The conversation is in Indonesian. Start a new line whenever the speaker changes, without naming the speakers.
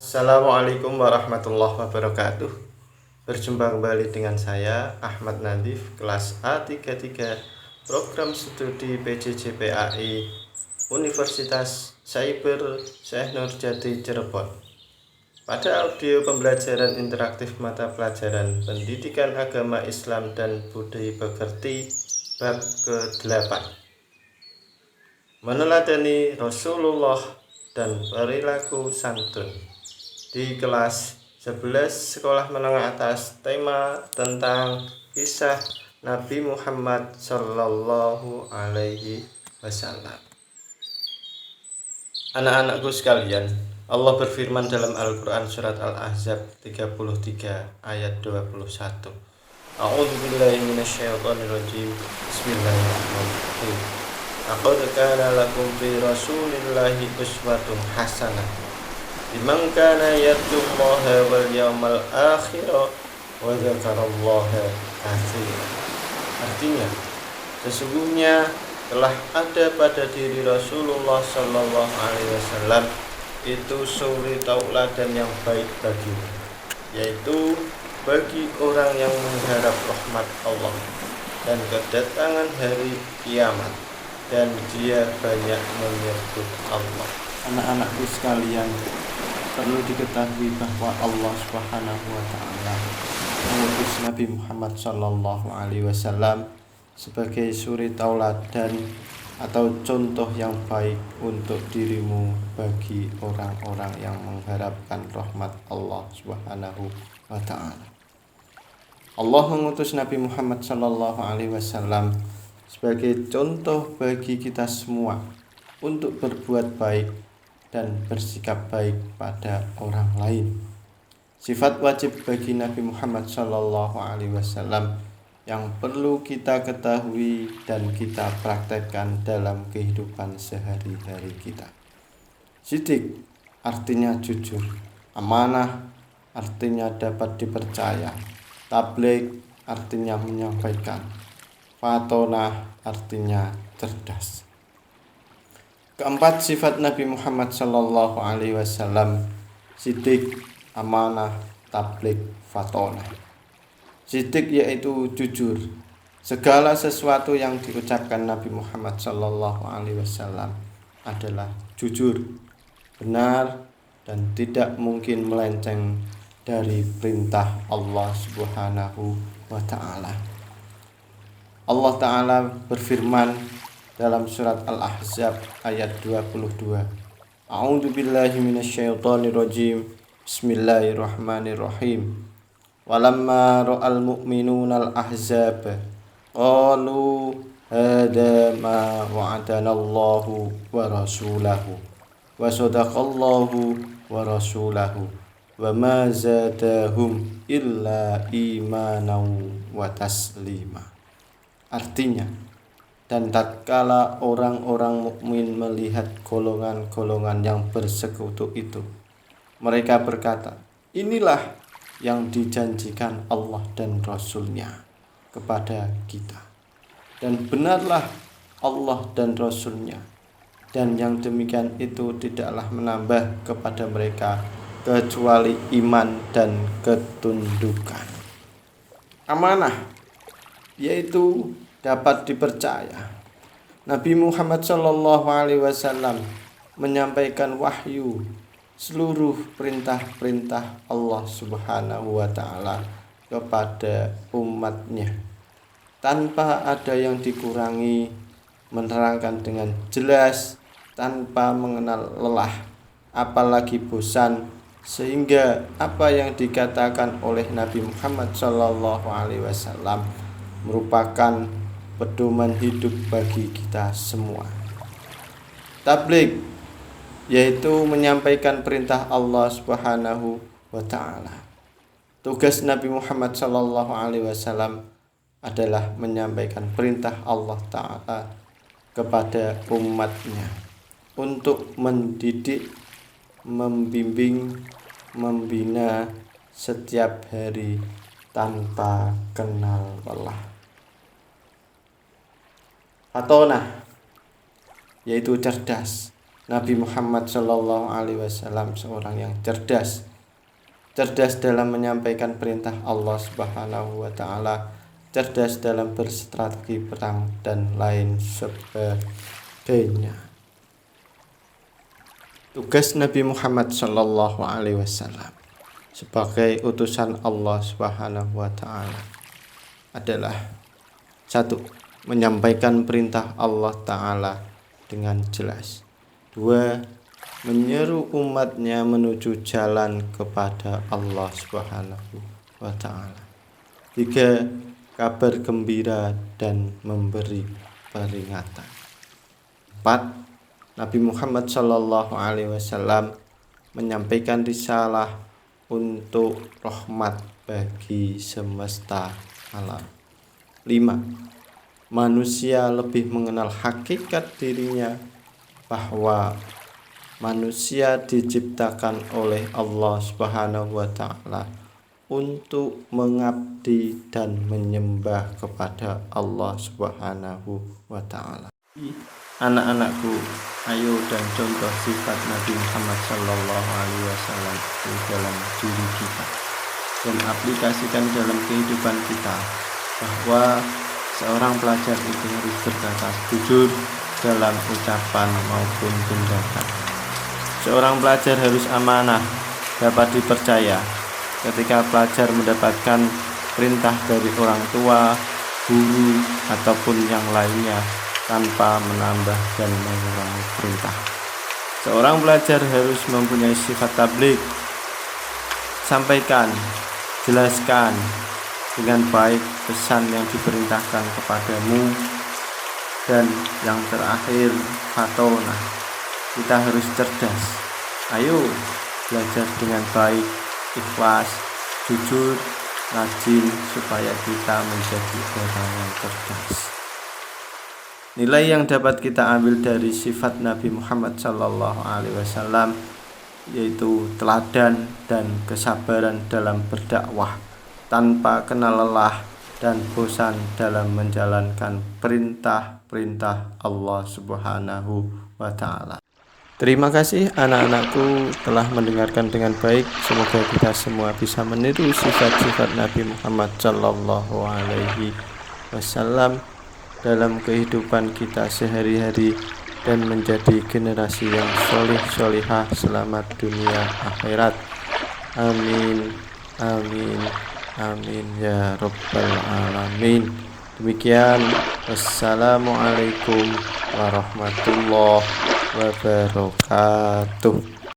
Assalamualaikum warahmatullahi wabarakatuh. Berjumpa kembali dengan saya Ahmad Nadif, kelas A33, program studi PJJ-PAI Universitas Cyber Syekh Nurjati Cirebon. Pada audio pembelajaran interaktif mata pelajaran Pendidikan Agama Islam dan Budaya Pekerti bab ke-8, meneladani Rasulullah dan perilaku santun, di kelas 11 sekolah menengah atas, tema tentang kisah Nabi Muhammad Sallallahu Alaihi Wasallam. Anak-anakku sekalian, Allah berfirman dalam Al-Quran surat Al-Ahzab 33 ayat 21. A'udzubillahi minasyaitonirrajim. Bismillahirrahmanirrahim. Laqad kana lakum fi Rasulillahi uswatun hasanah liman kana yarjullaha wal yawmal akhir wa dzakarallaha katsiran. Artinya, sesungguhnya telah ada pada diri Rasulullah sallallahu alaihi wasallam itu suri tauladan yang baik bagimu, yaitu bagi orang yang mengharap rahmat Allah dan kedatangan hari kiamat, dan dia banyak menyebut Allah. Anak-anakku sekalian, perlu diketahui bahwa Allah Subhanahu wa taala mengutus Nabi Muhammad sallallahu alaihi wasallam sebagai suri tauladan atau contoh yang baik untuk dirimu bagi orang-orang yang mengharapkan rahmat Allah Subhanahu wa taala. Allah mengutus Nabi Muhammad sallallahu alaihi wasallam sebagai contoh bagi kita semua untuk berbuat baik dan bersikap baik pada orang lain. Sifat wajib bagi Nabi Muhammad sallallahu alaihi wasallam yang perlu kita ketahui dan kita praktekkan dalam kehidupan sehari-hari kita. Sidik artinya jujur, amanah artinya dapat dipercaya, tabligh artinya menyampaikan, fatonah artinya cerdas. Keempat sifat Nabi Muhammad sallallahu alaihi wasallam: sidik, amanah, tabligh, fatonah. Sidik yaitu jujur. Segala sesuatu yang diucapkan Nabi Muhammad sallallahu alaihi wasallam adalah jujur, benar, dan tidak mungkin melenceng dari perintah Allah Subhanahu wa taala. Allah taala berfirman dalam surat Al-Ahzab ayat 22. A'udzubillahi minasyaitonirrajim. Bismillahirrahmanirrahim. Walamma ra'al mu'minuna al-ahzab qalu hadza ma wa'adana Allahu wa rasulahu wa sadaqallahu wa rasulahu wa ma zadahum illa imanan wa taslima. Artinya, dan tatkala orang-orang mukmin melihat golongan-golongan yang bersekutu itu, mereka berkata, inilah yang dijanjikan Allah dan Rasul-Nya kepada kita, dan benarlah Allah dan Rasul-Nya, dan yang demikian itu tidaklah menambah kepada mereka kecuali iman dan ketundukan. Amanah yaitu dapat dipercaya. Nabi Muhammad sallallahu alaihi wasallam menyampaikan wahyu, seluruh perintah-perintah Allah Subhanahu wa taala kepada umatnya tanpa ada yang dikurangi, menerangkan dengan jelas tanpa mengenal lelah apalagi bosan, sehingga apa yang dikatakan oleh Nabi Muhammad sallallahu alaihi wasallam merupakan pedoman hidup bagi kita semua. Tabligh yaitu menyampaikan perintah Allah Subhanahu wa taala. Tugas Nabi Muhammad sallallahu alaihi wasallam adalah menyampaikan perintah Allah taala kepada umatnya untuk mendidik, membimbing, membina setiap hari tanpa kenal lelah. Fatonah yaitu cerdas. Nabi Muhammad Shallallahu Alaihi Wasallam seorang yang cerdas dalam menyampaikan perintah Allah Subhanahu wa Ta'ala, cerdas dalam berstrategi perang, dan lain sebagainya. Tugas Nabi Muhammad Shallallahu Alaihi Wasallam sebagai utusan Allah Subhanahu wa Ta'ala adalah: 1. Menyampaikan perintah Allah Ta'ala dengan jelas. 2. Menyeru umatnya menuju jalan kepada Allah Subhanahu wa Ta'ala. 3. Kabar gembira dan memberi peringatan. 4. Nabi Muhammad Shallallahu Alaihi Wasallam menyampaikan risalah untuk rahmat bagi semesta alam. 5. Manusia lebih mengenal hakikat dirinya, bahwa manusia diciptakan oleh Allah Subhanahu wa Ta'ala untuk mengabdi dan menyembah kepada Allah Subhanahu wa Ta'ala. Anak-anakku, ayo dan contoh sifat Nabi Muhammad Shallallahu Alaihi Wasallam di dalam diri kita dan aplikasikan dalam kehidupan kita, bahwa seorang pelajar itu harus berkata jujur dalam ucapan maupun tindakan. Seorang pelajar harus amanah, dapat dipercaya. Ketika pelajar mendapatkan perintah dari orang tua, guru, ataupun yang lainnya tanpa menambah dan mengurangi perintah. Seorang pelajar harus mempunyai sifat tabligh. Sampaikan, jelaskan dengan baik pesan yang diperintahkan kepadamu. Dan yang terakhir, fatonah. Kita harus cerdas. Ayo belajar dengan baik, ikhlas, jujur, rajin, supaya kita menjadi orang yang cerdas. Nilai yang dapat kita ambil dari sifat Nabi Muhammad Shallallahu Alaihi Wasallam yaitu teladan dan kesabaran dalam berdakwah, tanpa kenal lelah dan bosan dalam menjalankan perintah-perintah Allah Subhanahu wa Ta'ala. Terima kasih anak-anakku telah mendengarkan dengan baik. Semoga kita semua bisa meniru sifat-sifat Nabi Muhammad Shallallahu Alaihi Wasallam dalam kehidupan kita sehari-hari dan menjadi generasi yang solih-solihah selamat dunia akhirat. Amin, amin, amin ya rabbal alamin. Demikian, wassalamualaikum warahmatullahi wabarakatuh.